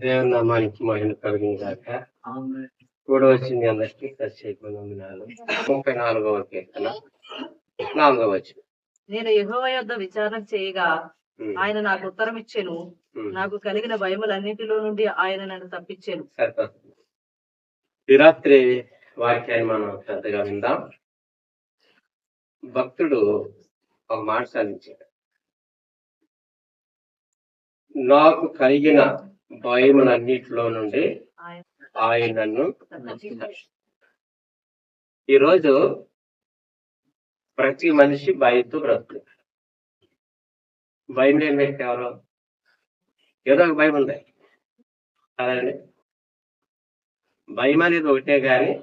దేవుని నామానికి మహిమ కలుగును గాక. కూడా వచ్చింది అందరికి వందనాలు. 34వ కీర్తన 4వ వచనం. నేను యెహోవా యొద్ద విచారణ చేయగా ఆయన నాకు ఉత్తరం ఇచ్చెను. నాకు కలిగిన భయములన్నిటిలో నుండి ఆయన నన్ను తప్పించెను. ఈ రాత్రి వాక్యాన్ని మనం శ్రద్ధగా విందాం. భక్తుడు ఒక మాట సాధించాడు, నాకు కలిగిన భయములన్నిటిలో నుండి ఆయన నన్ను తప్పించాడు. ఈరోజు ప్రతి మనిషి భయంతో బ్రతుకుతాడు. భయం లేని వ్యక్తి ఎవరు? ఏదో ఒక భయం ఉంది కదండి. భయం అనేది ఒకటే కానీ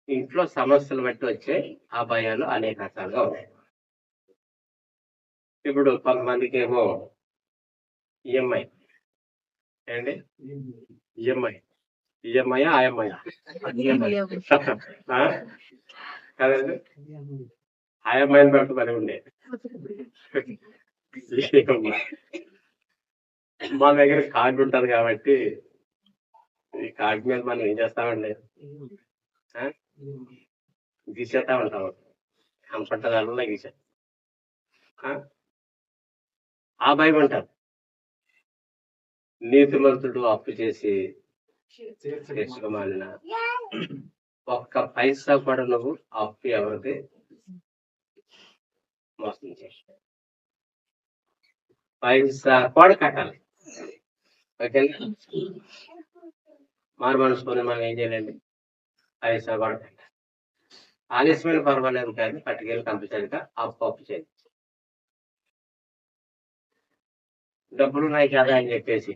ఇంట్లో సమస్యలు బట్టి వచ్చే ఆ భయాలు అనేక రకాలుగా ఉన్నాయి. ఇప్పుడు కొంతమందికి ఏమో ఈఎంఐ ఏంటి, ఈఎంఐ ఆయమ్ఐ కదండి. ఆయమ్మాయిని బట్టి మరి ఉండే మా దగ్గర కార్డు ఉంటది కాబట్టి ఈ కార్డు మీద మనం ఏం చేస్తామండి, గీసేస్తా ఉంటాం. కనపడ్డదల్లా గీసే ఆ భయం అంటారు. నీతిమంతుడు అప్పు చేసి చేసుకోమాలిన ఒక్క పైసా కూడా నువ్వు అప్పు ఎవరిది మోసం చేసి పైసా కూడా కట్టాలి. ఓకే, మారు మనసుకొని మనం ఏం చేయాలండి, పైసా కూడా కట్టాలి. ఆలస్యమైన పర్వాలేదు కానీ పట్టుకెళ్ళి కంపల్సరిగా అప్పు చేయాలి. డబ్బులు ఉన్నాయి కదా అని చెప్పేసి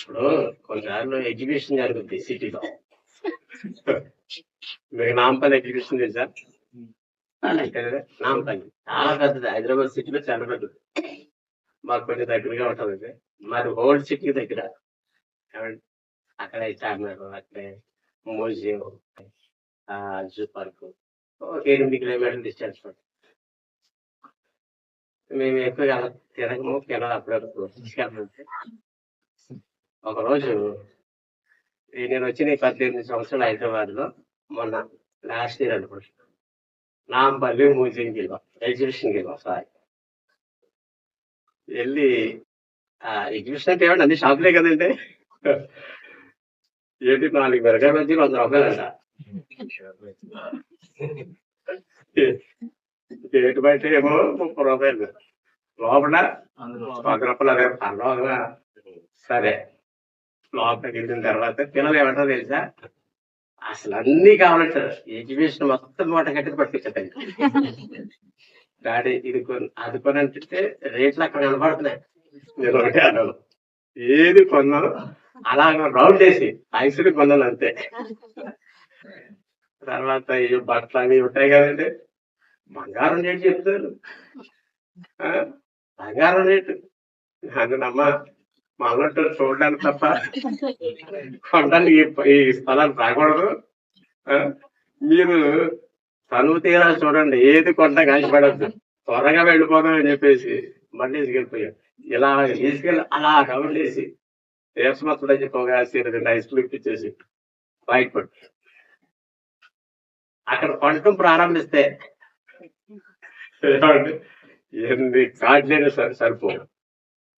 ఇప్పుడు కొన్నిసార్లు ఎగ్జిబిషన్ జరుగుద్ది సిటీలో. మీకు నాంపల్లి ఎగ్జిబిషన్ తెలుసా? నాంపల్లి చాలా పెద్దది, హైదరాబాద్ సిటీలో చాలా పెద్దది. మాకు కొంచెం దగ్గరగా ఉంటుంది. మరి ఓల్డ్ సిటీ దగ్గర అక్కడ చార్మినార్, అక్కడే మ్యూజియం, జూ పార్క్, ఒక 8 కిలోమీటర్ల డిస్టెన్స్ పడుతుంది. మేము ఎక్కువగా తిరగము, పిల్లలు అప్పుడప్పుడు తీసుకెళ్తుంటే ఒకరోజు నేను వచ్చిన 18 సంవత్సరాలు హైదరాబాద్ లో మొన్న లాస్ట్ ఇయర్ అనుకుంటున్నాను, నాంపల్లి మ్యూజియంకి వెళ్ళాం, ఎగ్జిబిషన్కి వెళ్ళాం. సారీ వెళ్ళి ఎగ్జిబిషన్ అంటే ఏమంటే అన్ని షాపులే కదండి. ఏంటి 4 మిరకాయ బజ్జీలు 100 రూపాయలు అంట. గేటు బయట ఏమో 30 రూపాయలు, లోపల 100 రూపాయలు. అదే పర్వాలా. సరే లోపలికి వెళ్ళిన తర్వాత పిల్లలు ఏమంటారో తెలుసా, అసలు అన్ని కావాలంటారు. ఎగ్జిబిషన్ మొత్తం మూట కట్టి పట్టుకొచ్చారు. డాడీ ఇది అది కొని అంటే రేట్లు అక్కడ కనబడుతున్నాయి. నేను ఒకటే అన్నాను, ఏది కొన్నాను అలాగ రౌండ్ వేసి ఐసులు కొన్నాను అంతే. తర్వాత ఈ బట్టలు అవి ఉంటాయి కదండి, బంగారం రేటు చెప్తారు. బంగారం రేటు అందునమ్మా మా అన్నట్టు చూడడానికి తప్ప కొనడానికి ఈ స్థలాలు రాకూడదు. మీరు తనువు తీరా చూడండి, ఏది కొంట కాసిపడద్దు, త్వరగా వెళ్ళిపోదాం అని చెప్పేసి బండి తీసుకెళ్ళిపోయాం. ఇలా తీసుకెళ్ళి అలా రౌండ్ వేసి దేశమత్తుడు అని చెప్పి ఒక 2 ఐస్లు ఇప్పించేసి బయట పడు అక్కడ కొనటం ప్రారంభిస్తే ఎన్ని కార్డులైనా సరిపో.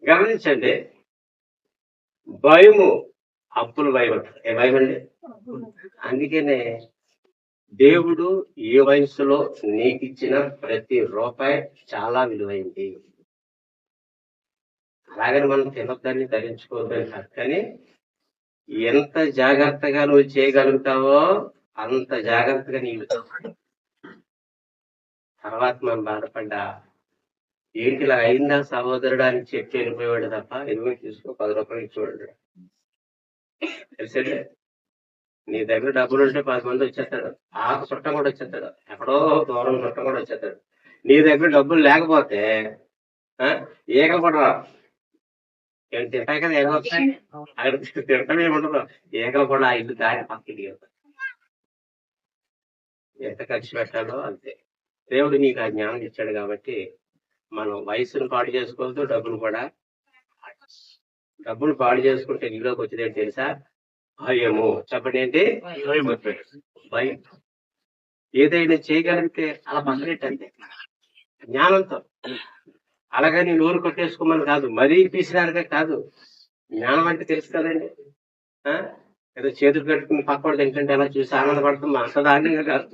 గమనించండి, భయము అప్పులు భయం అంటారు. ఏ భయం అండి? అందుకనే దేవుడు ఏ వయసులో నీకు ఇచ్చిన ప్రతి రూపాయి చాలా విలువైంది. అలాగని మనం తినొద్దని ధరించుకోవద్దని కాదు, కానీ ఎంత జాగ్రత్తగా నువ్వు చేయగలుగుతావో అంత జాగ్రత్తగా నీవు తర్వాత మనం బాధపడ్డా ఏంటి ఇలా అయిందా సహోదరుడు అని చెప్పి వెళ్ళిపోయాడు తప్ప ఎదుగు తీసుకో 10 రూపాయలు ఇచ్చేవాడు. తెలిసే నీ దగ్గర డబ్బులు ఉంటే 10 మంది వచ్చేస్తాడు, ఆకు చుట్టం కూడా వచ్చేస్తాడు, ఎక్కడో దూరం చుట్టం కూడా వచ్చేస్తాడు. నీ దగ్గర డబ్బులు లేకపోతే ఈగలు కూడా తింటాయి కదా, ఏమో వస్తాయి అక్కడ తింటం ఏముండదు. ఈగలు కూడా ఆ ఇల్లు దారి పక్కకి ఎంత ఖర్చు పెట్టాలో అంతే. దేవుడు నీకు ఆ జ్ఞానం ఇచ్చాడు కాబట్టి మనం వయసును పాడు చేసుకోవద్దు, డబ్బులు కూడా డబ్బులు పాడు చేసుకుంటే నీలోకి వచ్చేది ఏంటి తెలుసా? భయము. చెప్పండి ఏంటి? భయం. ఏదైనా చేయగలిగితే అలా పక్కనెట్టండి జ్ఞానంతో. అలాగని నోరు కొట్టేసుకోమని కాదు, మరీ తీసినారుగా కాదు. జ్ఞానం అంటే తెలుసు కదండి. ఏదో చేతులు కట్టుకుని పక్కవాడు తింటుంటే ఎలా చూసి ఆనందపడుతుంది, అంత దారుణంగా కాదు.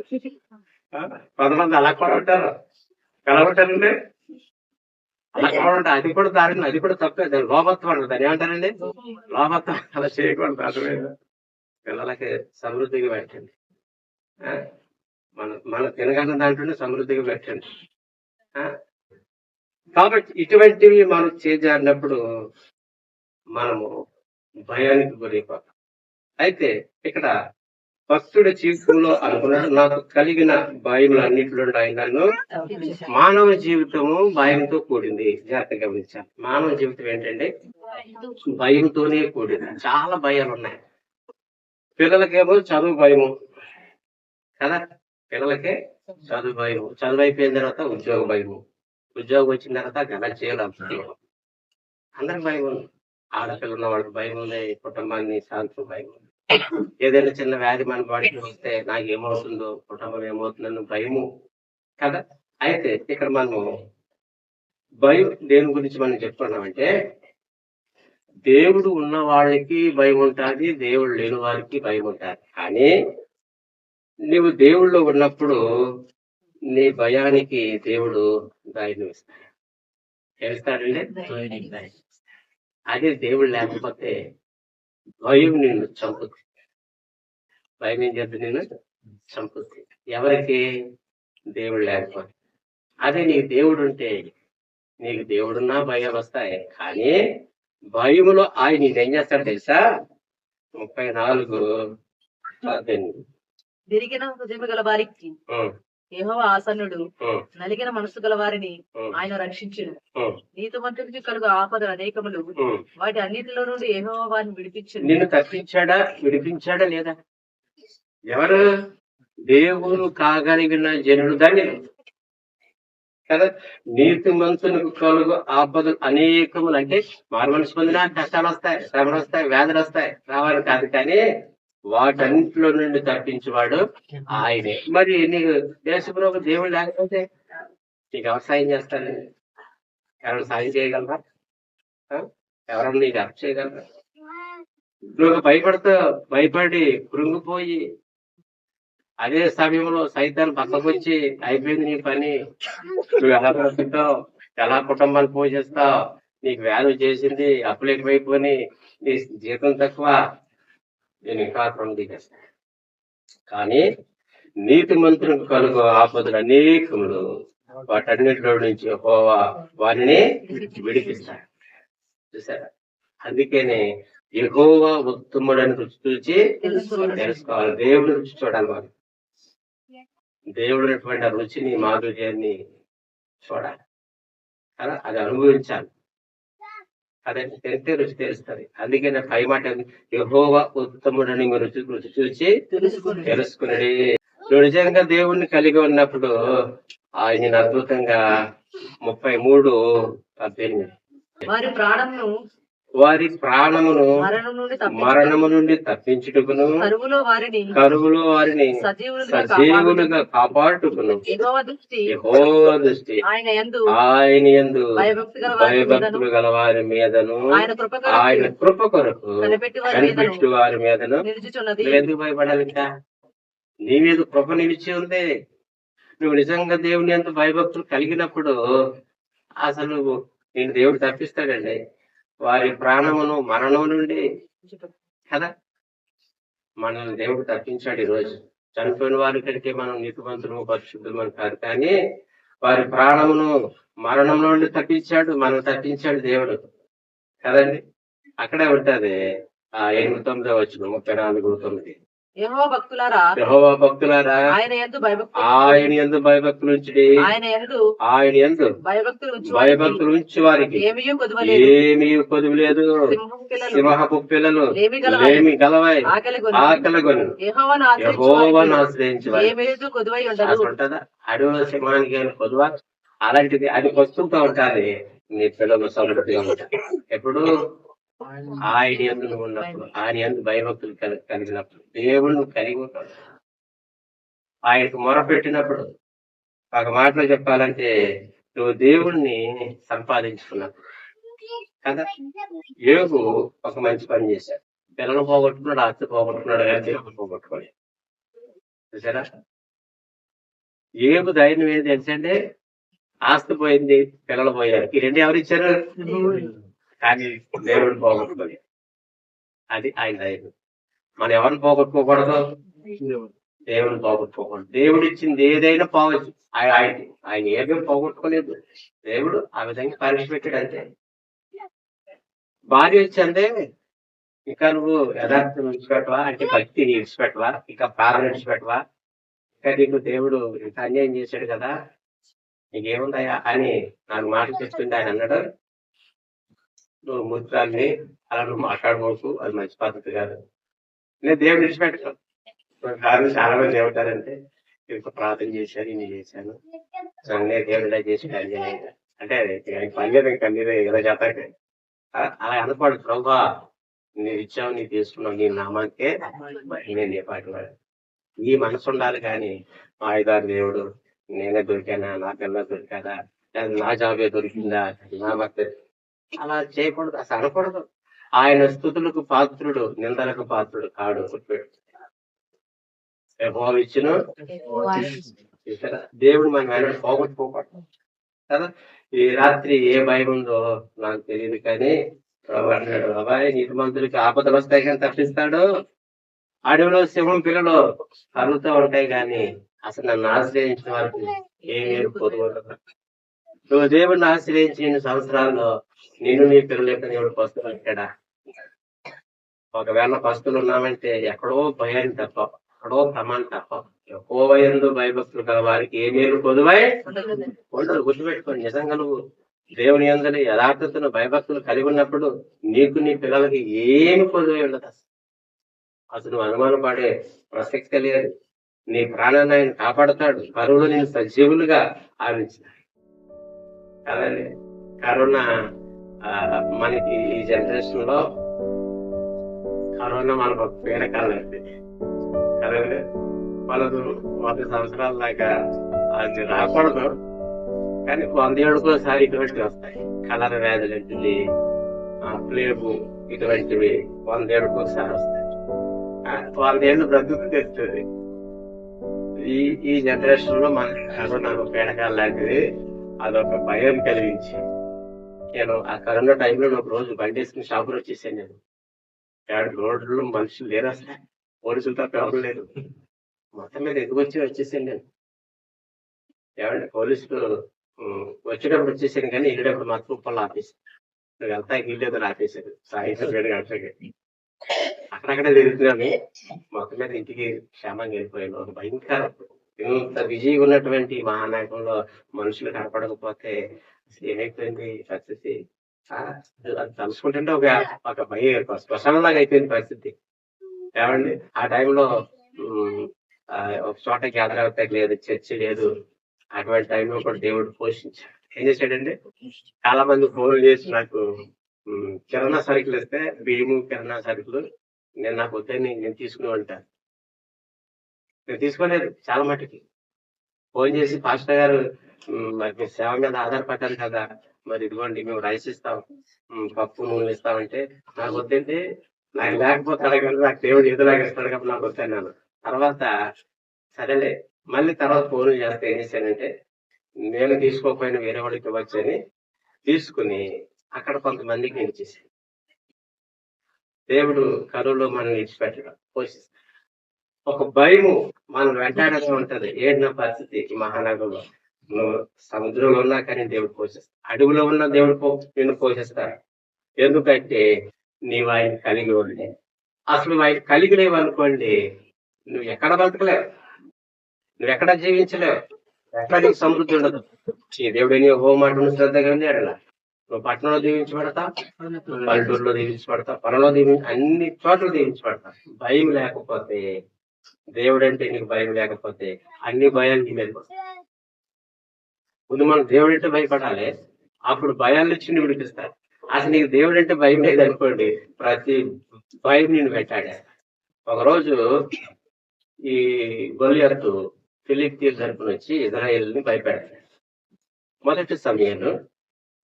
కొంతమంది అలా కూడా ఉంటారు. ఎలా ఉంటారండి? అలా కూడా ఉంటారు. అది కూడా దారుణం, అది కూడా తప్పే. దాని లోభత్వం అంటారు. దాన్ని ఏమంటారండి? లోభత్వం. అలా చేయకూడదు. అర్థమైందా? పిల్లలకి సమృద్ధిగా పెట్టండి. మన తినగలిగిన దాంట్లోనే సమృద్ధిగా పెట్టండి. కాబట్టి ఇటువంటివి మనం చేజారినప్పుడు మనము భయానికి గురైపోతాం. అయితే ఇక్కడ భక్తుడి జీవితంలో అనుకున్నాడు, నాకు కలిగిన భయములన్నింటిలో ఆయనను. మానవ జీవితము భయంతో కూడింది. జాగ్రత్తగా గమనించాలి. మానవ జీవితం ఏంటంటే భయంతోనే కూడింది. చాలా భయాలు ఉన్నాయి. పిల్లలకేమో చదువు భయము కదా, పిల్లలకే చదువు భయము. చదువు అయిపోయిన తర్వాత ఉద్యోగ భయము. ఉద్యోగం వచ్చిన తర్వాత గల చేయాలి. అందరికి భయం ఉంది. ఆడపిల్ల ఉన్న వాళ్ళకి భయం ఉంది. కుటుంబాన్ని శాంతి భయం ఉంది. ఏదైనా చిన్న వ్యాధి మన బాడీకి వస్తే నాకు ఏమవుతుందో, కుటుంబం ఏమవుతుందో భయము కదా. అయితే ఇక్కడ మనము భయం దేని గురించి మనం చెప్పుకున్నామంటే, దేవుడు ఉన్న వాళ్ళకి భయం ఉంటుంది, దేవుడు లేని వారికి భయం ఉంటుంది. కానీ నీవు దేవుళ్ళో ఉన్నప్పుడు నీ భయానికి దేవుడు ధైర్యం ఇస్తాడు. ఏమిస్తాడండి? అదే దేవుడు లేకపోతే భయం నిన్ను చంపుతుంది. భయం ఏం చేస్తుంది? నిన్ను చంపుతుంది. ఎవరికి? దేవుడు లేకపోతే. అదే నీకు దేవుడు ఉంటే, నీకు దేవుడున్నా భయం వస్తాయి. కానీ భయములో ఆయన ఏం చేస్తాడు తెలుసా? 34:18. విరిగిన హృదయము గల వారికి యెహోవా ఆసన్నుడు, నలిగిన మనసు గల వారిని ఆయన రక్షించును. నీతిమంతునికి కలుగు ఆపదలు అనేకములు, వాటి అన్నిటిలో నుండి యెహోవా వారిని విడిపించును. నిన్ను తప్పించాడా? విడిపించాడా లేదా? ఎవరు? దేవుడు కాగలిగిన జనుడు దాన్ని కదా. నీతిమంతునికి కలుగు ఆపదలు అనేకములు అంటే మారు మనసు పొందిన కష్టాలు వస్తాయి, శ్రమలు వస్తాయి, వ్యాధులు వస్తాయి, రావాలి కాదు. కానీ వాటన్నింటిలో నుండి తప్పించేవాడు ఆయనే. మరి నీకు దేశంలో దేవుడు లేకపోతే నీకు ఎవరు సాయం చేస్తారు? ఎవరు సాయం చేయగలరా? ఎవరన్నా నీకు అర్థం చేయగలరా? నువ్వు భయపడి కృంగిపోయి అదే సమయంలో సైతాన్ని పక్కకొచ్చి అయిపోయింది నీ పని, నువ్వు ఎలా బ్రతుకుతావు, ఎలా కుటుంబాన్ని పోషిస్తావు, నీకు వ్యాధి చేసింది, అప్పులు ఎక్కువైపోయి నీ జీతం తక్కువ, నేను ఇంకా దిగేస్తాను. కానీ నీతిమంతునికి కలుగు ఆపదలు అనేకములు, వాటన్నిటిలో నుంచి వారిని విడిపిస్తాడు. చూసారా? అందుకనే యెహోవా ఉత్తముడని రుచి చూచి తెలుసుకోవాలి. దేవుడు రుచి చూడాలి. వారు దేవుడు ఆ రుచిని, మాధుర్యాన్ని చూడాలి కదా, అది అనుభవించాలి. అదే తెలిస్తే రుచి తెలుస్తుంది. అందుకనే పై మాట యెహోవా ఉత్తముడని మీరు రుచి చూసి తెలుసుకుని. నువ్వు నిజంగా దేవుణ్ణి కలిగి ఉన్నప్పుడు ఆయన అద్భుతంగా 33:18 వారి ప్రాణమును మరణము నుండి తప్పించుటకును, కరువులో వారిని సజీవులుగా కాపాడుటకును యెహోవా దృష్టి ఆయన యందు భయభక్తులు గల వారి మీదను, ఆయన కృప కొరకు కనిపెట్టు వారి మీదను. ఎందుకు భయపడాలి? ఇంకా నీ మీద కృప నిలిచి ఉంది. నువ్వు నిజంగా దేవుని యందు భయభక్తులు కలిగినప్పుడు అసలు నేను దేవుడు తప్పిస్తాడండి. వారి ప్రాణమును మరణం నుండి కదా మనల్ని దేవుడు తప్పించాడు. ఈరోజు చనిపోయిన వారి కంటే మనం నీతిమంతులు, పరిశుద్ధులు కాదు, కానీ వారి ప్రాణమును మరణం నుండి తప్పించాడు, మనం తప్పించాడు దేవుడు కదండి. అక్కడే ఉంటది 8:9 34:9. యెహోవా భక్తులారా ఆయన యందు భయభక్తులు ఉంచుడి, ఆయన యందు భయభక్తులు ఉంచు వారికి ఏమీ కొదువు లేదు. సింహపు పిల్లలు లేమి గలవై ఆకలిగొను యెహోవాను ఆశ్రయించు ఉంటదా? అడవుల సింహానికి కొదువా? అలాంటిది అది వస్తుంటూ ఉంటాది. నీ పిల్లలు సమృద్ధిగా ఉంటారు. ఎప్పుడు ఆయన యందు నువ్వు ఉన్నప్పుడు, ఆయన యందు భయభక్తులు కలిగినప్పుడు, దేవుడు నువ్వు కలిగి ఉంటాడు. ఆయనకు మొరపెట్టినప్పుడు, ఒక మాటలో చెప్పాలంటే నువ్వు దేవుణ్ణి సంపాదించుకున్నప్పుడు కదా. యోగు ఒక మంచి పని చేశాడు. పిల్లలు పోగొట్టుకున్నాడు, ఆస్తి పోగొట్టుకున్నాడు, కానీ దేవుడు పోగొట్టుకోలేదు. చూసారా? యోగు ధైర్యం ఏది తెలుసంటే, ఆస్తి పోయింది, పిల్లలు పోయారు, ఈ రెండు ఎవరు ఇచ్చారు? కానీ దేవుడు పోగొట్టుకోలేదు. అది ఆయన ధైర్యం. మనం ఎవరిని పోగొట్టుకోకూడదు? దేవుడు పోగొట్టుకోకూడదు. దేవుడు ఇచ్చింది ఏదైనా పోవచ్చు. ఆయన ఏమేమి పోగొట్టుకోలేదు. దేవుడు ఆ విధంగా పరీక్ష పెట్టాడు అంతే. భార్య వచ్చిందే, ఇంకా నువ్వు యథార్థం విడిచిపెట్టవా, అంటే భక్తిని విడిచిపెట్టవా, ఇంకా ప్రార్థన విడిచిపెట్టవా, ఇంకా నీకు దేవుడు ఇంత అన్యాయం చేశాడు కదా, నీకేముందయ్యా అని నాకు మాటలు చెప్తుంటే ఆయన అన్నాడు, నువ్వు ముద్రాల్ని అలా నువ్వు మాట్లాడుకోవచ్చు, అది మంచి పద్ధతి కాదు. నేను దేవుడు విడిచిపెట్టాను. కారణం చాలా మంది ఏమంటారంటే, ఇంత ప్రార్థన చేశాను, ఇన్ని చేశాను, నేను దేవుడు ఇలా చేసి అంటే పనిలేదు, ఇంకా ఏదో చేస్తాక అలా అనకూడదు. ప్రభా నేను ఇచ్చావు, నీ తీసుకున్నావు, నీ నామానికే నేను నీ పాటి వాడు. నీ మనసు ఉండాలి. కానీ మా ఐదారు దేవుడు నేనే దొరికానా, నా పిల్ల దొరికాదా, నా జాబే దొరికిందా, నా భర్త, అలా చేయకూడదు, అసలు అనకూడదు. ఆయన స్తుతులకు పాత్రుడు, నిందలకు పాత్రుడు కాడు. ఇచ్చిన దేవుడు మనం వెనక పోగొట్టుకోకూడదు కదా. ఈ రాత్రి ఏ భయం ఉందో నాకు తెలియదు, కానీ అన్నాడు, అబ్బాయి నీతిమంతులకి ఆపదలు వస్తాయి కానీ తప్పిస్తాడు. అడవిలో సింహం పిల్లలు కలుగుతూ ఉంటాయి, కానీ అసలు నన్ను ఆశ్రయించిన వారికి ఏమీ పొదువు. నువ్వు దేవుడిని ఆశ్రయించిన సంవత్సరాల్లో నిన్ను నీ పిల్లల యొక్క దేవుడు పస్తులు పెట్టాడా? ఒకవేళ పస్తులు ఉన్నామంటే ఎక్కడో భయాన్ని తప్ప, ఎక్కడో ప్రమాణం తప్ప, ఎక్కువ యందు భయభక్తులు గల వారికి ఏ మేలు పొదువై ఉండదు. గుర్తుపెట్టుకోండి. నిజంగా నువ్వు దేవుని యందు యథార్థతను భయభక్తులు కలిగి ఉన్నప్పుడు నీకు నీ పిల్లలకి ఏమి పొదువై ఉండదు. అసలు నువ్వు అనుమానం పడే ప్రసక్తి లేదు. నీ ప్రాణాన్ని ఆయన కాపాడుతాడు. కరువులు నేను సజీవులుగా ఆవించినాడు కదండి. కరోనా మనకి ఈ జనరేషన్ లో కరోనా మనకు ఒక పీడకాలం అయిపోయింది కదండి. 100 సంవత్సరాల దాకా అది రాకూడదు, కానీ 100 ఏళ్ళకోసారి ఇటువంటివి వస్తాయి. కలర వ్యాధులు ఏంటివి, ప్లేగు ఇటువంటివి 100 ఏళ్ళకోసారి వస్తాయి. 100 ఏళ్ళు బ్రతుకు తెస్తుంది. ఈ జనరేషన్ లో మన కరోనా పీడకాలు లాంటిది అదొక భయం కలిగించి, నేను ఆ కరోనా టైంలో ఒక రోజు బండి వేసుకుని షాపులో వచ్చేసాను. నేను రోడ్లు మనుషులు లేరు, అసలు పోలీసులు తప్ప ఎవరు లేరు. మొత్తం మీద ఎందుకు వచ్చేసాను నేను. ఏమంటే పోలీసులు వచ్చేటప్పుడు వచ్చేసాను, కానీ వెళ్ళేటప్పుడు మాత్రం ఉప్పల్లో ఆపేసాను. నువ్వు వెళ్తా వీళ్ళేదో ఆపేశారు. సాయంత్రం 7 గంటలకి అక్కడక్కడే తిరుగుతున్నాను. మొత్తం మీద ఇంటికి క్షేమంగా వెళ్ళిపోయాను. ఒక భయంకర ఇంత బిజీగా ఉన్నటువంటి మహానాయకంలో మనుషులు కనపడకపోతే ఏమైపోయింది పరిస్థితి. అది తలుసుకుంటుంటే ఒక భయం శ్మశానంలాగా అయిపోయింది పరిస్థితి. ఏమండి ఆ టైంలో ఒక చోట గ్యాదర్ అవుతాయి లేదు, చర్చి లేదు. అటువంటి టైంలో కూడా దేవుడు పోషించాడు. ఏం చేశాడండి, చాలా మంది ఫోన్లు చేసి నాకు కిరాణా సరుకులు ఇస్తే, బియ్యము కిరాణా సరుకులు నేను నాకు వద్దని నేను తీసుకుని ఉంటాను. నేను తీసుకోలేదు. చాలా మటుకి ఫోన్ చేసి, పాస్టర్ గారు మరి మీ సేవ మీద ఆధారపడ్డాను కదా, మరి ఇదిగోండి మేము రైస్ ఇస్తాం, పప్పు నూనె ఇస్తామంటే నాకు వద్దండి, నాకు లేకపోతే అడగదు, నాకు దేవుడు ఎదులాగా ఇస్తాడు కాబట్టి నాకు వద్దన్నాను. తర్వాత సరేలే, మళ్ళీ తర్వాత ఫోన్లు చేస్తే ఏం చేశానంటే, నేను తీసుకోకపోయినా వేరే వాళ్ళకి ఇవ్వచ్చు అని తీసుకుని అక్కడ కొంతమందికి నేను ఇచ్చేసాను. దేవుడు కరువులో మనం విడిచిపెట్టడం పోషిస్తాడు. ఒక భయము మనం వెంటాడుతూ ఉంటది. ఏడిన పరిస్థితి ఈ మహానగరంలో, నువ్వు సముద్రంలో ఉన్నా కానీ దేవుడు పోషిస్తాడు, అడవిలో ఉన్న దేవుడు నిన్ను పోషిస్తాడు. ఎందుకంటే నీవు ఆయన కలిగి ఉండే. అసలు ఆయన కలిగి లేవు అనుకోండి, నువ్వు ఎక్కడ బతకలేవు, నువ్వు ఎక్కడ జీవించలేవు, ఎక్కడ నీకు సమృద్ధి ఉండదు. ఈ దేవుడు నీ హోమాటను శ్రద్ధగా ఉంది అడలా. నువ్వు పట్టణంలో దీవించబడతా, పల్లెటూరులో దీవించబడతా, పొలంలో అన్ని చోట్ల దీవించబడతా. భయం లేకపోతే, దేవుడు అంటే నీకు భయం లేకపోతే అన్ని భయాలు నీ మీద వస్తాయి. ముందు మనం దేవుడు అంటే భయపడాలి, అప్పుడు భయాలు ఇచ్చి నువ్వు విడిపిస్తాడు. అసలు నీకు దేవుడు అంటే భయం లేదనుకోండి, ప్రతి భయం నేను పెట్టాడు. ఒకరోజు ఈ గొలియాతు ఫిలిష్తీయుల తరపున వచ్చి ఇజ్రాయేలుని భయపెట్టాడు. మొదటి సమయంలో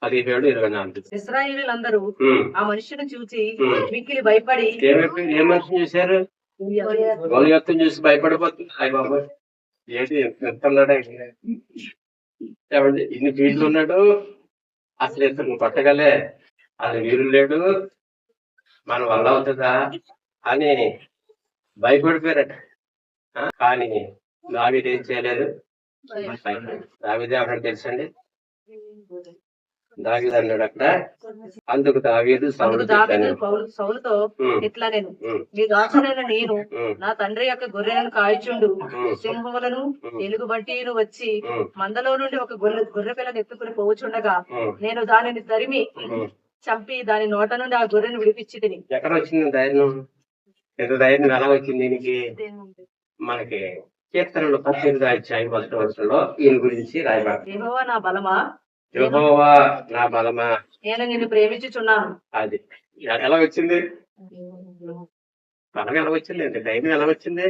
17:24. ఇశ్రాయేలీయులందరూ ఉమ్, ఆ మనుషుని చూసి ఉమ్. మిక్కిలి భయపడి ఏ మనిషిని చూశారు? గొలియాతుని చూసి భయపడిపోతుంది. అయ్య బాబు ఏంటి ఎంత ఉన్నాడు ఏమండి, ఇన్ని ఫీల్డ్లు ఉన్నాడు, అసలు ఇతను కొట్టగలే, అది వీరు లేడు, మన వల్ల అవుతుందా అని భయపడిపోయారట. కానీ దావీదు ఏం చేయలేదు. దావీదే అన్నాడు తెలుసండి, దావీదు అన్నాడు అక్కడ, అందుకు దావీదు అందుకు దావీదు సౌలుతో ఉమ్, ఇట్లా నేను ఉమ్, మీ దాసుడైన నేను ఉమ్, నా తండ్రి యొక్క గొర్రెలను కాల్చుండు ఉమ్, సింహములను ఎలుగుబంటిను వచ్చి ఉమ్, మందలో నుండి ఒక గొర్రె పిల్లను ఎత్తుకుని పోవుచుండగా ఉమ్, నేను దానిని తరిమి ఉమ్. చంపి దాని నోట నుండి ఆ గొర్రెను విడిపించి తిని. ఎక్కడ వచ్చింది ధైర్యం? ఎంత ధైర్యం ఎలా వచ్చింది దీనికి? మనకి కీర్తనలు 18వ అధ్యాయం 1వ వచనంలో ఈయన గురించి రాయబడింది. యెహోవా నా బలమా, యెహోవా నా బలమా, నేను నిన్ను ప్రేమించుచున్నాను. అది ఎలా వచ్చింది? బలం ఎలా వచ్చింది అంటే ధైర్యం ఎలా వచ్చింది?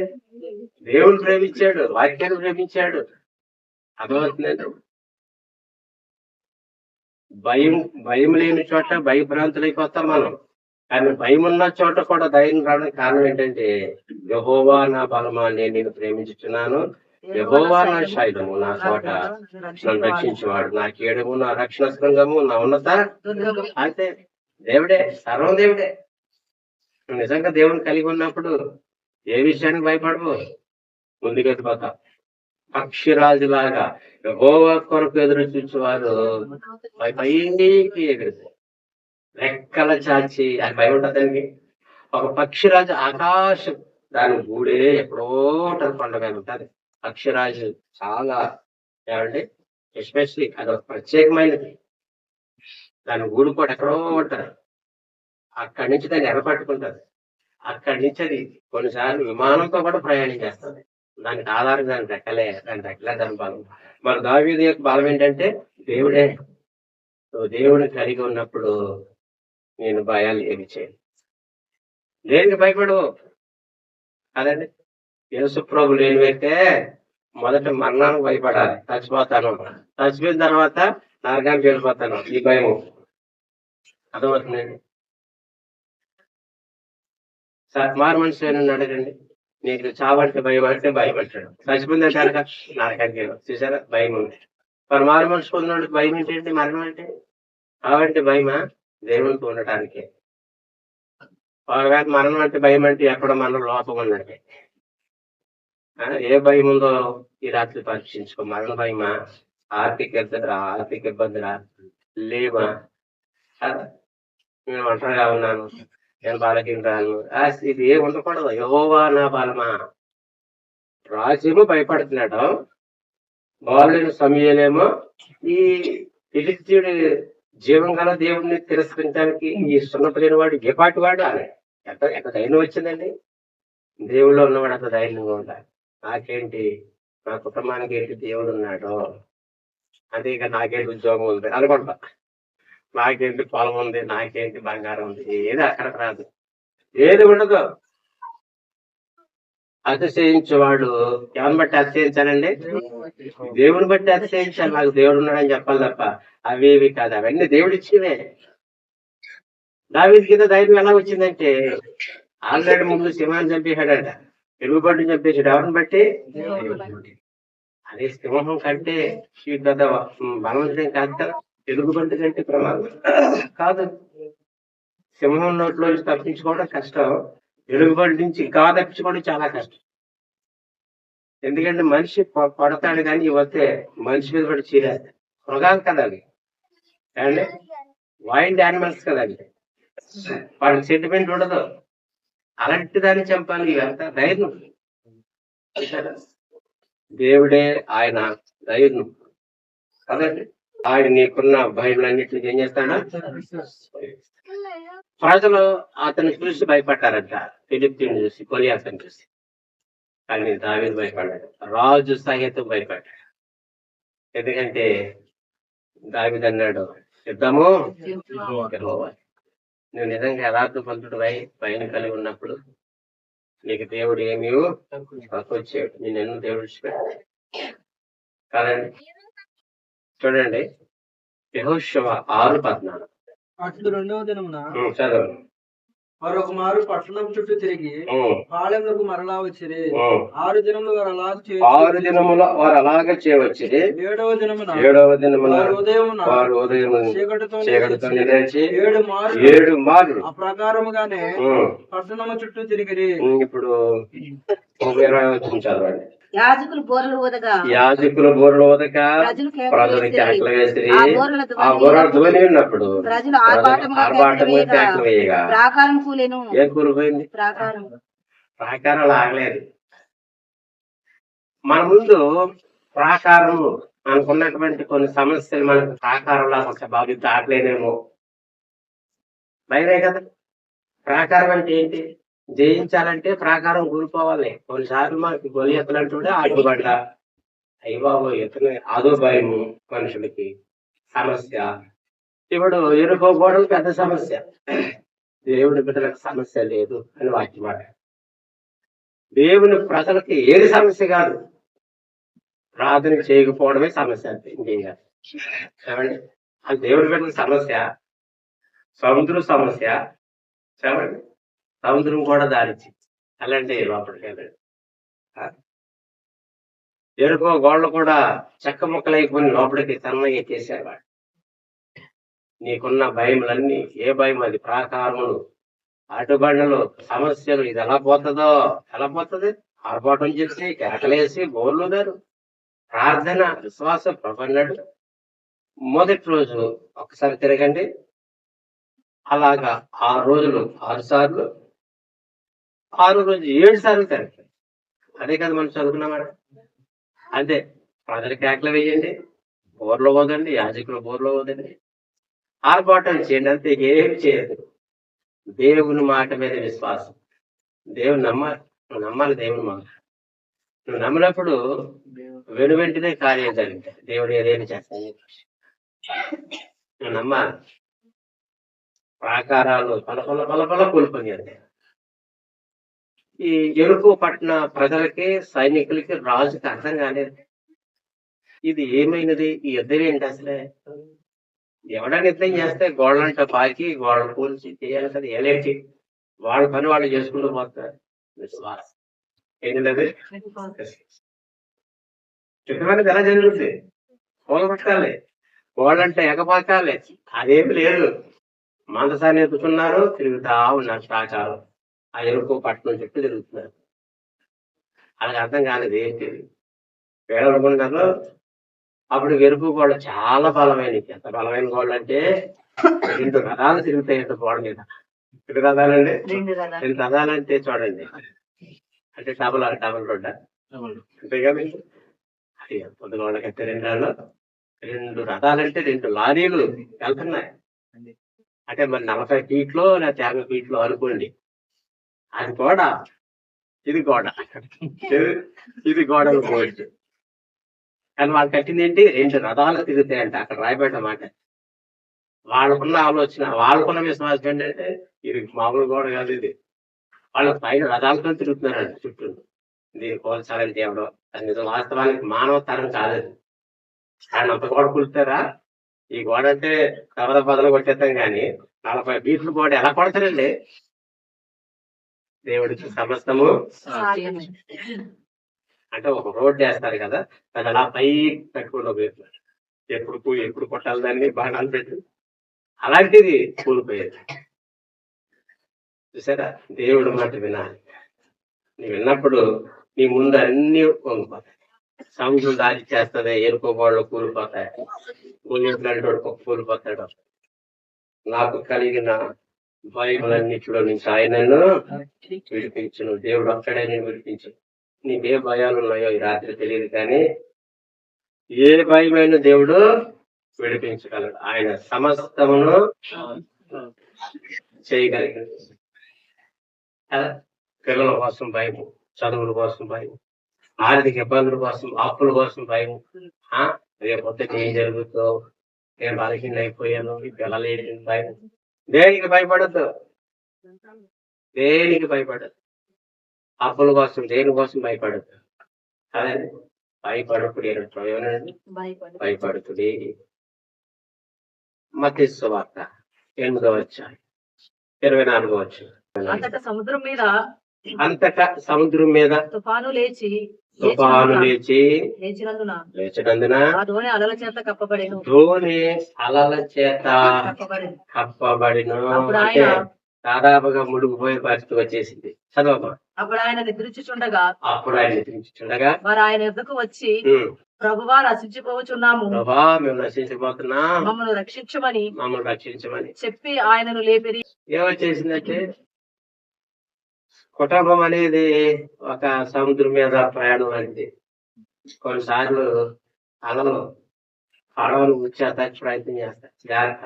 దేవుడు ప్రేమించాడు, వాక్యాన్ని ప్రేమించాడు. అర్థమవుతుందండి. భయం లేని చోట భయభ్రాంతులైపోతాం మనం. కానీ భయం ఉన్న చోట కూడా ధైర్యం రావడానికి కారణం ఏంటంటే, యెహోవా నా బలమా, నేను నిన్ను ప్రేమించుచున్నాను, యెహోవా నా శైలము, నా చోట నన్ను రక్షించేవాడు, నా కేడము, నా రక్షణ శృంగము, నా ఉన్నత. అంతే, దేవుడే, సర్వం దేవుడే. నువ్వు నిజంగా దేవుని కలిగి ఉన్నప్పుడు ఏ విషయానికి భయపడవు, ముందుకెళ్ళిపోతావు. పక్షిరాజులాగా యెహోవా కొరకు ఎదురు చూసేవారు పైకి ఎగురుతారు, రెక్కల చాచి. అది భయం ఉంటుందండి. ఒక పక్షిరాజు ఆకాశం, దాని గూడే ఎక్కడో ఉంటుంది, పండుగ ఉంటుంది. పక్షిరాజు చాలా ఏమండి, ఎస్పెషలీ అది ఒక ప్రత్యేకమైనది. దాని గూడు కూడా ఎక్కడో ఉంటుంది. అక్కడి నుంచి దాన్ని ఎర్రపట్టుకుంటుంది. అక్కడి నుంచి అది కొన్నిసార్లు విమానంతో కూడా ప్రయాణం చేస్తుంది. దానికి ఆధారం దాని రెక్కలే దాని బలం. మన దావీదు యొక్క బలం ఏంటంటే దేవుడే. నువ్వు దేవుని కలిగి ఉన్నప్పుడు నేను భయాలు ఏమి చేయను, దేనికి భయపడవు. అదండి, యేసు ప్రభు లేని వ్యక్తే మొదట మరణానికి భయపడాలి. చచ్చిపోతాను, చచ్చిపోయిన తర్వాత నరకానికి వెళ్ళిపోతాను, ఈ భయం. అర్థమవుతుందండి. మారు మనిషి అడగండి, నీకు చావంటే భయం అంటే భయపడ్డాడు, చచ్చిపోయింది అంటే నరకానికి వెళ్ళాడు. చూసారా, భయం ఉంది. మరి మారు మనిషి పొందిన భయం ఏంటంటే, మరణం అంటే. కాబట్టి భయమా? దేవునికి ఉండటానికి. ఒకవేళ మరణం అంటే భయం అంటే ఎక్కడో మన లోపం ఉందంటే. ఏ భయం ఉందో ఈ రాత్రి పరీక్షించుకో. మరణ భయమా, ఆర్థిక ఇబ్బందిరా, లేవా, నేను ఒంటరిగా ఉన్నాను, నేను బాలకింటాను, ఇది ఏ ఉండకూడదు. యెహోవా నా బలమా. రాజేమో భయపడుతున్నాడు, బాలుడైన సమూయేలేమో ఈ ఫిలిష్తీయుడి జీవం గల దేవుడిని తిరస్కరించడానికి ఈ సున్నపలేని వాడు ఏ పాటి వాడు అని ఎంత ధైర్యం వచ్చిందండి. దేవుళ్ళు ఉన్నవాడు అంత ధైర్యంగా ఉండాలి. నాకేంటి, నా కుటుంబానికి ఏంటి దేవుడు ఉన్నాడు, అదే ఇక నాకేంటి ఉద్యోగం ఉంది అనుకుంటా, నాకేంటి పొలం ఉంది, నాకేంటి బంగారం ఉంది, ఏది అక్కడికి రాదు, ఏది ఉండదు. అతిశయించేవాడు ఎవరిని బట్టి అతిశయించాలండి? దేవుని బట్టి అతిశయించాలి. నాకు దేవుడు ఉన్నాడని చెప్పాలి తప్ప అవి ఇవి కాదు, అవన్నీ దేవుడు ఇచ్చివే. దావీదు కింద ధైర్యం ఎలా వచ్చిందంటే, ఆల్రెడీ ముందు సింహాన్ని చంపేశాడట, ఎలుగుబంటిని చంపేశాడు. ఎవరిని బట్టి? అదే సింహం కంటే పెద్ద బలవంతం కాదు కదా, ఎలుగుబంటి కంటే ప్రమాదం కాదు. సింహం నోట్లో తప్పించుకోవడం కష్టం, ఎలుగుబంటి నుంచి ఇంకా తప్పించుకోవడం చాలా కష్టం. ఎందుకంటే మనిషి పడతాడు కానీ వస్తే మనిషి మీద పడి చీరేస్తాడు. మృగాలు కదా అవి, అండి వైల్డ్ యానిమల్స్ కదా అవి, వాళ్ళకి సెంటిమెంట్ ఉండదు. అలాంటి దాన్ని చంపాలి. ఇవంతా ధైర్యం. దేవుడే ఆయన ధైర్యం కదండి. ఆయన నీకున్న భయములన్నింటినీ ఏం చేస్తాడా? ప్రజలు అతను చూసి భయపడ్డారంట, ఫిలిష్తీయుని చూసి, గొలియాతుని చూసి. కానీ దావీదు భయపడ్డాడు, రాజు సహితం భయపడ్డాడు. ఎందుకంటే దావీదు అన్నాడు, యుద్ధము గెలవాలి. నువ్వు నిజంగా యథార్థవంతుడివై భయం కలిగి ఉన్నప్పుడు నీకు దేవుడు ఏమీ వచ్చాడు. నేను ఎన్నో దేవుడు విడిచిపెట్టాడు కాదండి. చూడండి యెహోషువ 6:14. అట్లు రెండవ దినమున చదవండి. మరొక మారు పట్టణం చుట్టూ తిరిగి పాళెములకు మరలా వచ్చిరి. 6 దినములు వారు అలా 6 దినముల వారు అలాగే చేయవచ్చు. 7వ దినమున వారు ఉదయం చీకటితో నిలిచి 7 మార్లు ఆ ప్రకారముగానే పట్టణము చుట్టూ తిరిగిరి. ఇప్పుడు 20 చదవండి. యాజకులు బోరలు ఊదగా ప్రజలు కేకలు వేసిరి. ఆ బోరల ధ్వని ఉన్నప్పుడు ప్రజలు ఆర్భాటముగా కేకలు వేయగా ప్రాకారం కూలేను. ఏం కూలిపోయింది? ప్రాకారాలు ఆగలేదు. మన ముందు ప్రాకారం మనకున్నటువంటి కొన్ని సమస్యలు మనకు ప్రాకారంలో ఒక బాధ్యత ఆగలేనేమో భయమే కదా. ప్రాకారం అంటే ఏంటి? జయించాలంటే ప్రాకారం కూలిపోవాలి. కొన్నిసార్లు మనకి గొలి ఎత్తలంటే ఆడుకోబడ్డా అయ్యి బాబు ఎత్తనే అదో భయము మనుషులకి సమస్య. ఇప్పుడు ఎరుకో గోడలు పెద్ద సమస్య. దేవుని బిడ్డలకు సమస్య లేదు అని వాక్యమాట. దేవుని ప్రజలకి ఏది సమస్య కాదు, ప్రార్థన చేయకపోవడమే సమస్య అంతే, ఇంకేం కాదు. చూడండి, అది దేవుని బిడ్డల సమస్య. సముద్రం సమస్య. చూడండి, సముద్రం కూడా దారిచ్చి అలాంటి లోపలికి వెళ్ళండి. ఎరుకో గోడలు కూడా చెక్క ముక్కలైపోయి లోపలికి సన్నగా ఎత్తేసారు వాడు. నీకున్న భయములన్నీ ఏ భయం? అది ప్రాకారములు, అడ్డుబండలు, సమస్యలు. ఇది ఎలా పోతుందో ఎలా పోతుంది? ఆర్భాటం చేసి కేకలేసి బోర్లు దారు. ప్రార్థన, విశ్వాసం ప్రపన్నాడు. మొదటి రోజు ఒకసారి తిరగండి. అలాగా 6 రోజులు 6 సార్లు, 6 రోజు 7 సార్లు తిరగండి. అదే కదా మనం చదువుకున్నామాట. అంతే, ప్రజలు కేకలు వేయండి, బోర్లో పోదండి, యాజకులు బోర్లో పోదండి, ఆర్భాటం చేయండి, అంతే. ఏమి చేయదు. దేవుని మాట మీద విశ్వాసం. దేవుని నమ్మాలి. నువ్వు నమ్మాలి దేవుని మాట. నువ్వు నమ్మినప్పుడు వెంటనే కార్యం జరిగింది. దేవుడు ఏదైనా చేస్తాను. నువ్వు నమ్మాలి. ప్రాకారాలు పలపల కూలిపోయారు. ఈ ఎరుకు పట్టణ ప్రజలకి, సైనికులకి, రాజుకి అర్థం కాలేదు. ఇది ఏమైనది? ఈ యుద్ధం ఏంటి అసలే? ఎవడని యుద్ధం చేస్తే గోడలంట పాకి గోడలు కూల్చి చేయాలి కదా. ఏలేంటి? వాళ్ళ పని వాళ్ళు చేసుకుంటూ పోతారు. విశ్వాసం ఏంటది? చుట్టమనేది ఎలా జరుగుతుంది? కూలగొట్టాలి, గోడలంటే ఎగపాకాలి. అదేమి లేదు. మందసాన్ని ఎత్తుతున్నారు, తిరుగుతా ఉన్నారు ప్రాకారం. ఆ ఎరుకు పట్టణం చుట్టూ తిరుగుతున్నారు. అలాగే అర్థం కాలేదు ఏంటి వేడనుకున్నారు. అప్పుడు ఎరుపు గోడ చాలా బలమైనది. ఎంత బలమైన గోడ అంటే 2 రథాలు తిరుగుతాయి గోడ మీద. 2 రథాలండి. 2 రథాలంటే చూడండి, అంటే డబుల్ రోడ్డ అంతే కదా. అది ఎంత గోడ కట్టే 2 రాళ్ళు. 2 రథాలంటే 2 లారీలు వెళ్తున్నాయి. అంటే మరి 40 ఫీట్లో లేదా 50 ఫీట్లో అనుకోండి. అది గోడ, ఇది గోడ, ఇది గోడలు పోవచ్చు. కానీ వాళ్ళు కట్టింది ఏంటి? 2 రథాలు తిరుగుతాయంట. అక్కడ రాయబడ్డ మాట. వాళ్ళకున్న ఆలోచన, వాళ్ళకున్న విశ్వాసం ఏంటంటే ఇది మామూలు గోడ కాదు, ఇది వాళ్ళ పైన రథాలతో తిరుగుతున్నారంట చుట్టూ. దీన్ని కోల్చాలని దేవుడు. అది నిజం. వాస్తవానికి మానవ తరం కాదు. ఆయన అంత గోడ కూలుతారా? ఈ గోడ అంటే కవర బదులు కొట్టేద్దాం కానీ 40 ఫీట్ల గోడ ఎలా కొడతారండి? దేవుడికి సమస్తము. అంటే ఒక రోడ్డు వేస్తారు కదా, అది అలా పై కట్టుకుంటూ పోతున్నారు. ఎప్పుడు కొట్టాలి దాన్ని బాణాలు పెట్టి. అలాంటిది కూలిపోయేది. చూసారా? దేవుడు మాట వినాలి. నీ విన్నప్పుడు నీ ముందు అన్ని వంగిపోతాయి. సముద్రం దారి చేస్తుంది, ఎరుకోబోళ్ళు కూలిపోతాయి, కూలిపోతాడు. నాకు కలిగిన భయములన్నిటిలో నుంచి ఆయనను విడిపించును. దేవుడు అక్కడే నేను విడిపించు. నీకే భయాలు ఉన్నాయో ఈ రాత్రి తెలియదు, కానీ ఏ భయమైన దేవుడు విడిపించగలడు. ఆయన సమస్తమును చేయగలిగాడు. పిల్లల కోసం భయం, చదువుల కోసం భయం, ఆర్థిక ఇబ్బందుల కోసం, అప్పుల కోసం భయం, రేపు పొద్దుట ఏం జరుగుతుందో, నేను బలహీన అయిపోయాను, ఈ పిల్లలు ఏంటి భయం. దేనికి భయపడద్దు, దేనికి భయపడద్దు. అప్పుల కోసం దేనికోసం భయపడద్దు. అదే భయపడప్పుడు ఏమండి, భయపడుతుంది. మత్తయి సువార్త 8వ అధ్యాయం 24వ వచనం. అంతటా సముద్రం మీద తుఫాను లేచినందున ఆ దోణి అలల చేత కప్పబడెను. కప్పబడిను అంటే దాదాపుగా మునిగిపోయే పరిస్థితి వచ్చేసింది. చదవమ్మా. అప్పుడు ఆయన నిద్రించుచుండగా వారు ఆయన ఎద్దకు వచ్చి, ప్రభువా నశించిపోవచ్చున్నాము, మేము నశించిపోతున్నాం, మమ్మల్ని రక్షించమని చెప్పి ఆయనను లేపిరి. ఏమొచ్చేసిందంటే కుటుంబం అనేది ఒక సముద్రం మీద ప్రయాణం అనేది. కొన్నిసార్లు అలలు పడవలు వచ్చేస్తానికి ప్రయత్నం చేస్తారు. జాగ్రత్త.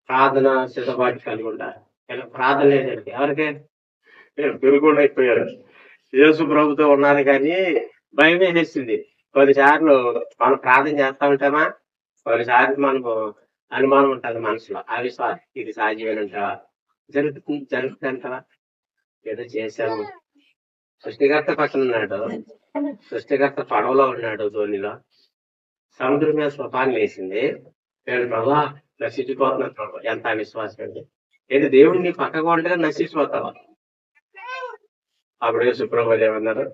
ప్రార్థన సిద్ధపాటు కలిగి ఉండాలి. ప్రార్థన లేదండి ఎవరికి పెరుగుకుండా అయిపోయారు. యేసు ప్రభుతో ఉన్నారు కానీ భయం వేసేసింది. కొన్నిసార్లు మనం ప్రార్థన చేస్తా ఉంటామా, కొన్నిసార్లు మనకు అనుమానం ఉంటుంది మనసులో, అవిశ్వాసం. ఇది సాధ్యమేనంటావా, జరుగుతుందంటావా, ఏదో చేశాము. సృష్టికర్త పక్కన ఉన్నాడు, సృష్టికర్త పడవలో ఉన్నాడు, ధోనిలో. సముద్రం మీద తుఫాను వేసింది. నేను ప్రభా నశించిపోతున్నాను ప్రభా. ఎంత అవిశ్వాసం అండి. ఏది దేవుడిని పక్కగా ఉంటే నశించిపోతావా? అప్పుడు సుప్రభు ఏమన్నారు,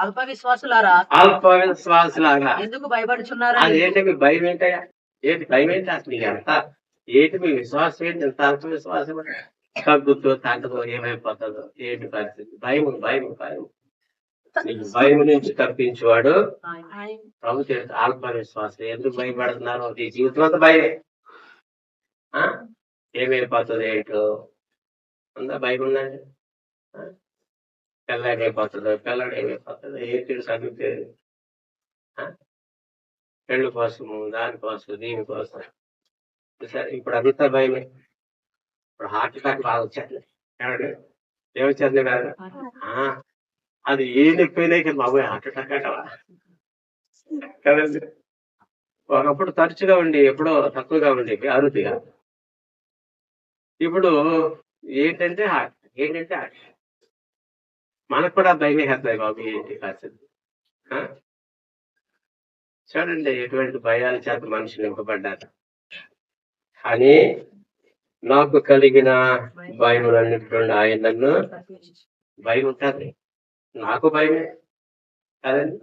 అల్ప విశ్వాసులారా ఎందుకు భయపడుచున్నారా? అదేంటి మీ భయం ఏంటయ్యా? ఏంటి భయం ఏంటి అసలు? ఎంత ఏంటి మీ విశ్వాసం ఏంటి? ఎంత అల్ప విశ్వాసం? తగ్గుతో తగ్గదో ఏమైపోతుందో ఏంటి పరిస్థితి? భయం భయం భయం. భయం నుంచి తప్పించేవాడు ప్రభు. అల్ప విశ్వాసం ఎందుకు భయపడుతున్నారు? నీ జీవితం అంతా భయమే. ఏమైపోతుంది ఏంటో అంతా భయం ఉందండి. పెళ్ళైపోతుందో పిల్లడు ఏమైపోతుందో ఏంటి చదివితే పెళ్ళి కోసము, దానికోసం, దీనికోసం. సరే ఇప్పుడు అంతా భయమే. ఇప్పుడు హార్ట్ అటాక్ బాగా వచ్చేది. ఏమొచ్చేది కాదు, అది ఏ నొప్పినాయి కదా బాబోయ్, హార్ట్ అటాక్ అంటవా కదండి. ఒకప్పుడు తరచుగా ఉండి ఎప్పుడో తక్కువగా ఉండేవి అరుదుగా. ఇప్పుడు ఏంటంటే హార్ట్ మనకు కూడా భయమే వేస్తాయి బాబు. ఏంటి పరిస్థితి చూడండి, ఎటువంటి భయాల చేత మనుషులు నింపబడ్డారు. కానీ నాకు కలిగిన భయములన్నిటి ఆయన నన్ను, భయం ఉంటుంది, నాకు భయమే కదండి.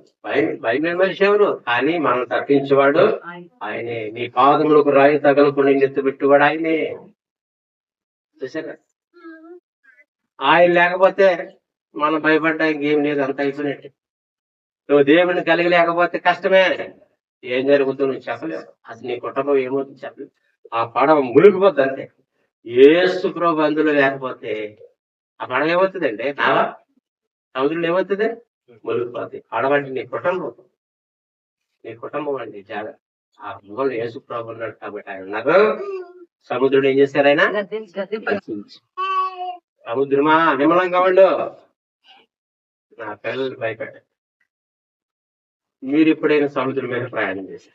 భయమే మనిషి ఎవరు? కానీ మనం తప్పించేవాడు ఆయనే. నీ పాదములకు రాయి తగలకుండా ఎత్తుపెట్టువాడు ఆయనే. చూసారా? ఆయన లేకపోతే మనం భయపడ్డా ఇంకేం లేదు, అంత అయిపోయినట్టు. నువ్వు దేవుడిని కలిగి లేకపోతే కష్టమే. ఏం జరుగుతుందో నువ్వు చెప్పలేవు. అసలు నీ కుటుంబం ఏమవుతుంది చెప్పలేవు. ఆ పడవ మునిగిపోద్ది అంతే. యేసు ప్రభు అందులో లేకపోతే ఆ పడవ ఏమవుతుందండి? నావా సముద్రంలో ఏమవుతుంది? మునిగిపోతుంది. పడవ అంటే నీ కుటుంబం అండి. జాగ్రత్త. ఆ మూల యేసు ప్రభు ఉన్నాడు కాబట్టి ఆయన ఉన్నారు. సముద్రుడు ఏం చేశారు? ఆయన సముద్రమా నిమ్మలంగా ఉండు, నా పిల్లలు భయపెట్టారు. మీరు ఎప్పుడైనా సముద్రం మీద ప్రయాణం చేస్తే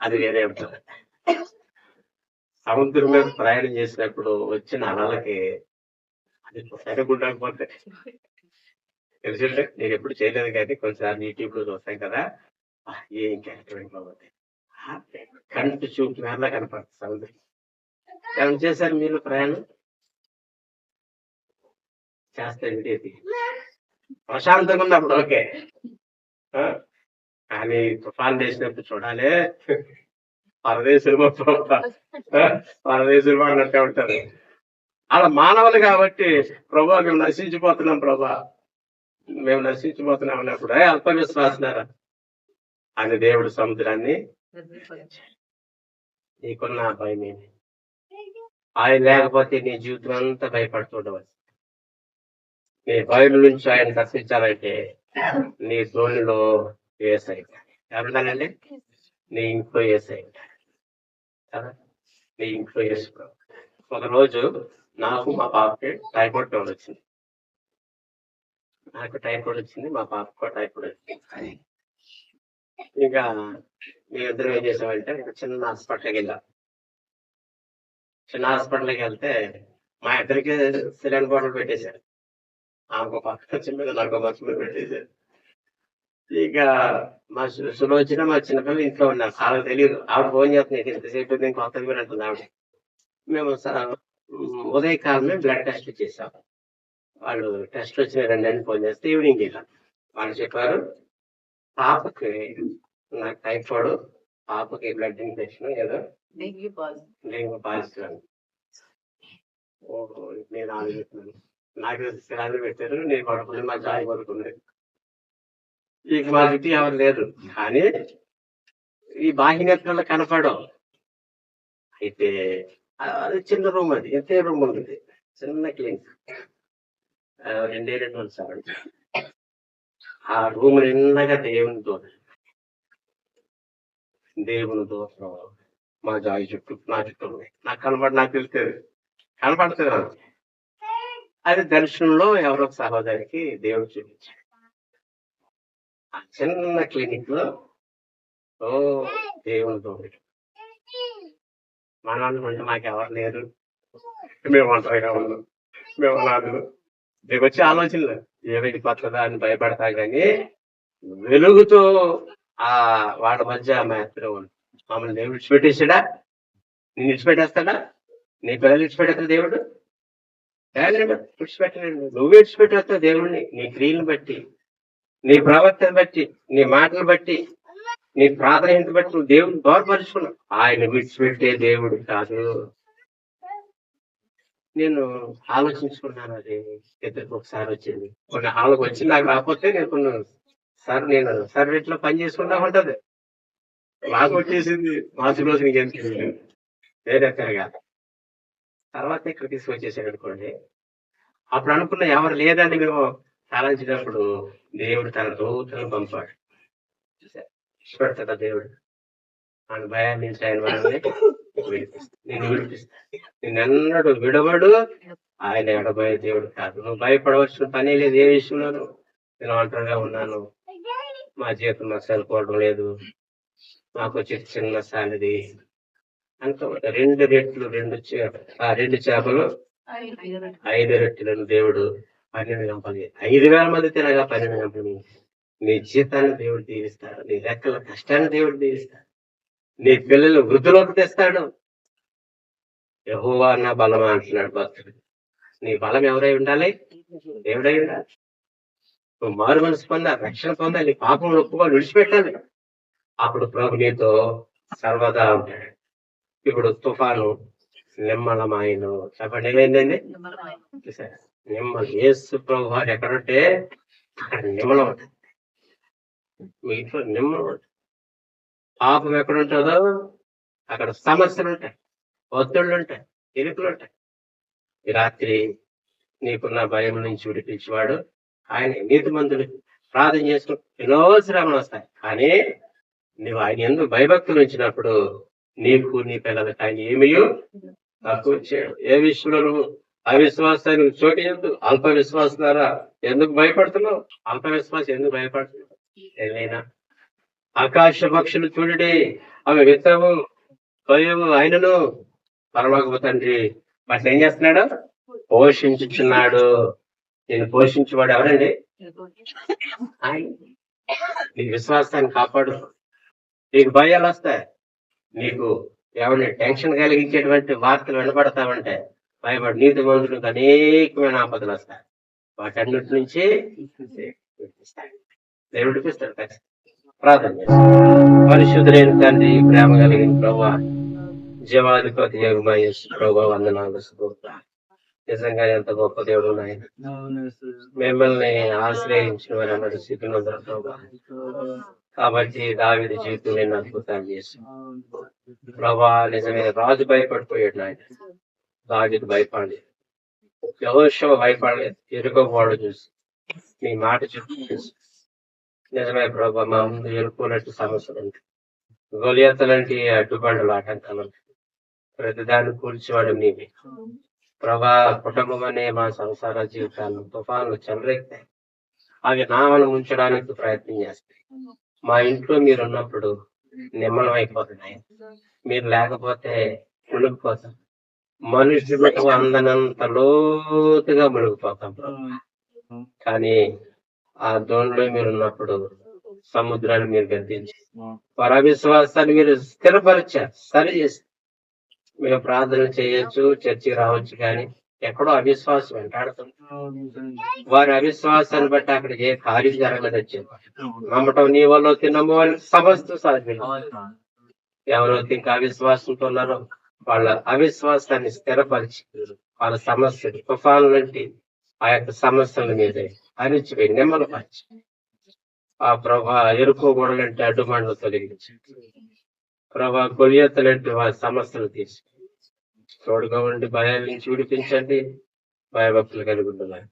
అది వేరే ఉంటుంది. సముద్రం మీద ప్రయాణం చేసినప్పుడు వచ్చిన అలలకి అది సరిగుండకపోతే తెలుసుంటే, నేను ఎప్పుడు చేయలేదు కానీ కొంచెం యూట్యూబ్ లో చూస్తాం కదా, ఏం కష్టమైపోతుంది. కంటి చూపు మేరలా కనపడుతుంది సముద్రం. ఏమైనా చేశారు మీరు ప్రయాణం? చేస్తే ప్రశాంతంగా ఉన్నప్పుడు ఓకే, కానీ తుఫాన్ చేసినప్పుడు చూడాలి. పరదేశులు అన్నట్టే ఉంటారు. అలా మానవులు కాబట్టి ప్రభా మేము నశించిపోతున్నాం, మేము నశించిపోతున్నాం అన్నప్పుడు అల్ప విశ్వాసనారా అని దేవుడు సముద్రాన్ని. నీకున్న భయం ఏంటి? ఆయన లేకపోతే నీ జీవితం అంతా భయపడుతుండవచ్చు. నీ భయం నుంచి ఆయన దర్శించాలంటే నీ ధోనిలో ఏసై ఎవరుండాలండి? నీ ఇంట్లో ఏసై ఉంటాడు కదా. నీ ఇంట్లో వేసుకో. ఒకరోజు నాకు మా పాపకి టైఫాయిడ్ ఫీవర్ వచ్చింది. నాకు టైఫాయిడ్ వచ్చింది, మా పాపకు కూడా టైఫాయిడ్ వచ్చింది. ఇంకా మేమిద్దరం ఏం చేసామంటే చిన్న హాస్పిటల్కి వెళ్ళాం. చిన్న హాస్పిటల్కి వెళ్తే మా ఇద్దరికి సిలిండర్ బాటిల్ పెట్టేశారు. ఆమెకు పక్కన చిన్నది, నాకు పక్క మీద పెట్టేశారు. ఇక మా సులోచన మా చిన్నపిల్లలు ఇంట్లో ఉన్నారు, వాళ్ళకి తెలియదు. ఆవిడ ఫోన్ చేస్తున్నాయి, ఇంతసేపు నేను కొత్త మీరు అంటుంది ఆవిడ. మేము ఉదయకాలమే బ్లడ్ టెస్ట్ చేసాం. వాళ్ళు టెస్ట్ వచ్చిన 2 గంటలు ఫోన్ చేస్తే ఈవినింగ్ వెళ్ళాం. వాళ్ళు చెప్పారు పాపకి నాకు టైఫాయిడ్, పాపకి బ్లడ్ ఇన్ఫెక్షన్ ఏదో డెంగ్యూ పాజిటివ్ అని. ఓహో, నేను ఆలోచిస్తున్నాను. నాకు సిలిండర్ పెట్టారు, నేను పడుకుని మా జాయి పడుకున్నాను. ఇక మా చుట్టూ ఎవరు లేరు, కానీ ఈ బాహ్యనేత్రాలు కనపడవు. అయితే అది చిన్న రూమ్, అది ఎంతే రూమ్ ఉంది, చిన్న క్లినిక్, 2 సార్. ఆ రూమ్ నిన్నగా దేవుని దూరం మా జాయి చుట్టూ, నా చుట్టూ ఉన్నాయి. నాకు తెలుస్తుంది, కనపడుతుంది. అది దర్శనంలో ఎవరో సహోదరికి దేవుడు చూపించాడు. ఆ చిన్న క్లినిక్ లో దేవుని తోడు. మన అనుకుంటే మాకు ఎవరు లేరు, మేము ఒంటరిగా ఉన్నాం, మేము నాదులు. మీకు వచ్చే ఆలోచనలు ఏమిటి పట్టదా అని భయపడతా, కానీ వెలుగుతో ఆ వాళ్ళ మధ్య మమ్మల్ని దేవుడు విడిచిపెట్టేసాడా? నేను విడిచిపెట్టేస్తాడా? నీ పిల్లలు విడిచిపెట్టేస్తా దేవుడు? విడిచిపెట్టలేడు. నువ్వు విడిచిపెట్టేస్తావు దేవుడిని, నీ క్రియలను బట్టి, నీ ప్రవర్తన బట్టి, నీ మాటలు బట్టి, నీ ప్రాధాన్యత బట్టి నువ్వు దేవుడిని గౌరవపరుచుకున్నావు. ఆయన విడిచిపెట్టే దేవుడు కాదు. నేను ఆలోచించుకున్నాను, అది ఇద్దరికి ఒకసారి వచ్చింది. కొన్ని వాళ్ళకి వచ్చి నాకు రాకపోతే నేను సర్వీట్లో పని చేసుకుంటా ఉంటది. నాకు వచ్చేసింది, మాసి రోజు నీకేం తెలియదు, వేరేగా. తర్వాత ఇక్కడ తీసుకొచ్చేసాడు అనుకోండి. అప్పుడు అనుకున్న ఎవరు లేదని మేము తలంచినప్పుడు దేవుడు తన దూతలను పంపాడు. ఇష్టపడతాడా దేవుడు? ఆయన భయాన్ని నుంచి ఆయన మనల్ని నిన్ను విడిపిస్తా. నిన్నెన్నడు విడవడు, ఆయన ఎడబోయే దేవుడు కాదు. నువ్వు భయపడవలసిన పని లేదు. ఏ విషయంలోనూ నేను ఒంటరిగా ఉన్నాను, మా జీవితం మాకు సరిపోవడం లేదు, మాకు వచ్చే చిన్న సాలరీ అంత. 2 రెట్లు 2 చేపలు 5 రొట్టెలను దేవుడు 12 గంపలు, 5,000 మంది తినగా 12 గంపలు. నీ జీతాన్ని దేవుడు దీవిస్తాడు, నీ రెక్కల కష్టాన్ని దేవుడు దీవిస్తాడు, నీ పిల్లలు వృద్ధులోకి తెస్తాడు. యెహోవా నా బలమా అంటున్నాడు భక్తుడు. నీ బలం ఎవరై ఉండాలి? దేవుడై ఉండాలి. నువ్వు మారు మనసు పొందాలి, రక్షణ పొందాలి, పాపం ఒప్పుకొని విడిచిపెట్టాలి. అప్పుడు ప్రభు నీతో సర్వదా ఉంటాడు. ఇప్పుడు తుఫాను నిమ్మలమాయను, చెప్పండి ఏమైందండి? నిమ్మలం. యేసు ప్రభు వారు ఎక్కడుంటే అక్కడ నిమ్మలం ఉంటుంది. మీ ఇంట్లో నిమ్మలం ఉంటుంది. పాపం ఎక్కడుంటుందో అక్కడ సమస్యలు ఉంటాయి, ఒత్తిళ్ళు ఉంటాయి, ఇరుకులు ఉంటాయి. ఈ రాత్రి నీకున్న భయం నుంచి విడిపించేవాడు ఆయన. నీతిమంతుడు ప్రార్థన చేసుకుని ఎన్నో శ్రమలు వస్తాయి, కానీ నువ్వు ఆయన ఎందుకు భయభక్తులు ఉంచినప్పుడు నీకు నీ పిల్లలకి ఆయన ఏమీ తక్కువ చేయడు. ఏ విషయంలో నువ్వు అవిశ్వాసానికి చోటు ఎందుకు? అల్ప విశ్వాసం ద్వారా ఎందుకు భయపడుతున్నావు? అల్ప విశ్వాసం ఎందుకు భయపడుతున్నావు? ఏమైనా ఆకాశ పక్షులు చూడండి, అవి విత్తవు కొయ్యవు, ఆయనను పరలోకపు తండ్రి వాటిని ఏం చేస్తున్నాడు? పోషించుచున్నాడు. నేను పోషించేవాడు ఎవరండి? ఆయన. నీ విశ్వాసాన్ని కాపాడు. నీకు భయాలు వస్తాయి, నీకు ఎవరిని టెన్షన్ కలిగించేటువంటి వార్తలు వినపడతావంటే భయపడి. నీతి మందులకు అనేకమైన ఆపదలు వస్తాయి, వాటన్నిటి నుంచి దేవుడు విడిపిస్తాడు. ప్రార్థన చేస్తాడు. పరిశుద్ధులైన తండ్రి, ప్రేమ కలిగిన ప్రభువా, జీవాధిపతి యేసు ప్రభువా, వందనాలు. నిజంగా ఎంత గొప్ప దేవుడు నాయన. మిమ్మల్ని ఆశ్రయించిన వారు అన్నట్టు స్థితిలో ప్రభువా. కాబట్టి దావీదు జీవితం నేను అద్భుతాలు చేశాను ప్రభా. నిజమే, రాజు భయపడిపోయాడు నాయన, దావీదు భయపడలేదు, యెహోషువ భయపడలేదు. ఎరుకోవాడు చూసి నీ మాట చూసి నిజమే ప్రభా, మా ముందు ఎరుకున్నట్టు సమస్యలు ఉంటాయి, గొలియతలంటి అడ్డుబండలు, ఆటంకాలు ఉంటాయి. ప్రతిదాన్ని కూల్చేవాడు నీవే ప్రభా. కుటుంబం అనే మా సంసార జీవితాలు తుఫాన్లు చెలరెక్తాయి, అవి నామను ఉంచడానికి ప్రయత్నం చేస్తాయి. మా ఇంట్లో మీరు ఉన్నప్పుడు నిమ్మలం అయిపోతున్నాయి, మీరు లేకపోతే మునిగిపోతాం. మనుషులకు అందనంత లోతుగా మునిగిపోతాం. కానీ ఆ దోణిలో మీరు ఉన్నప్పుడు సముద్రాన్ని మీరు గద్దించి వారి అవిశ్వాసాన్ని మీరు స్థిరపరిచారు, సరి చేసి. మేము ప్రార్థన చేయొచ్చు, చర్చికి రావచ్చు, కానీ ఎక్కడో అవిశ్వాసం వెంటాడుతుంది. వారి అవిశ్వాసాన్ని బట్టి అక్కడ ఏ కార్యం జరగలేదు వచ్చేది. నమ్మటం నీ వల్ల తినము వాళ్ళకి సమస్త సాధ్యం. ఎవరైతే ఇంకా అవిశ్వాసంతో ఉన్నారో వాళ్ళ అవిశ్వాసాన్ని స్థిరపరిచి వాళ్ళ సమస్యలు తుఫాను లాంటి ఆ యొక్క సమస్యల మీద అరిచిపోయి నిమ్మలపరిచి ఆ ప్రభా ఎరుకోకూడలంటే అడ్డుమండలు తొలగించి ప్రభా గొలియతలంటే వారి సమస్యలు తీసి తోడుగా ఉండి భయాల నుంచి విడిపించండి. భయభక్తులు కలిగి ఉండాలి,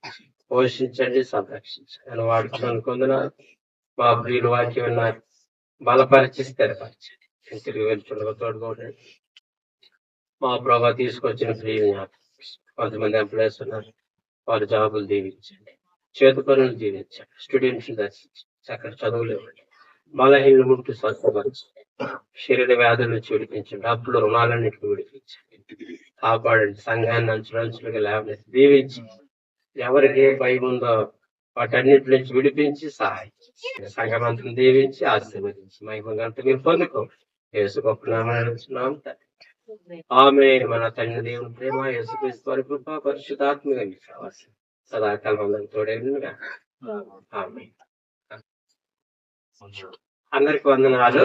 పోషించండి, సంరక్షించండి అని వాడుతున్నాను. కొందరు మా ప్రియులు వాక్యం ఉన్నారు, బలపరిచి స్థిరపరచండి. తిరిగి వెళ్తుండగా తోడుగా ఉండండి. మా ప్రభా తీసుకొచ్చిన ప్రియులు కొంతమంది ఎంప్లాయీస్ ఉన్నారు, వారి జాబులు దీవించండి, చేతి పనులు దీవించండి, స్టూడెంట్స్ దర్శించండి, చక్కటి చదువులు ఇవ్వండి, బలహీనలు ముట్టు స్వస్థపరచండి, శరీర వ్యాధుల నుంచి విడిపించండి, అప్పులు రుణాలన్నింటినీ విడిపించండి, కాపాడండి. సంఘాన్ని అంచులంచులుగా లేవనెత్తి దీవించి ఎవరికి ఏ భయం ఉందో వాటన్నిటి నుంచి విడిపించి సహాయం సంఘమంత్రం దీవించి ఆశీర్వదించి మహిమంతా మీరు పొందుకో. యేసు గొప్ప నామం ఆమె. మన తండ్రి దేవుని ప్రేమ, యేసుక్రీస్తు వారి కృప, పరిశుద్ధాత్మక విశ్వాసం సదాకాలం తోడే. ఆమె. అందరికి వందనాలు.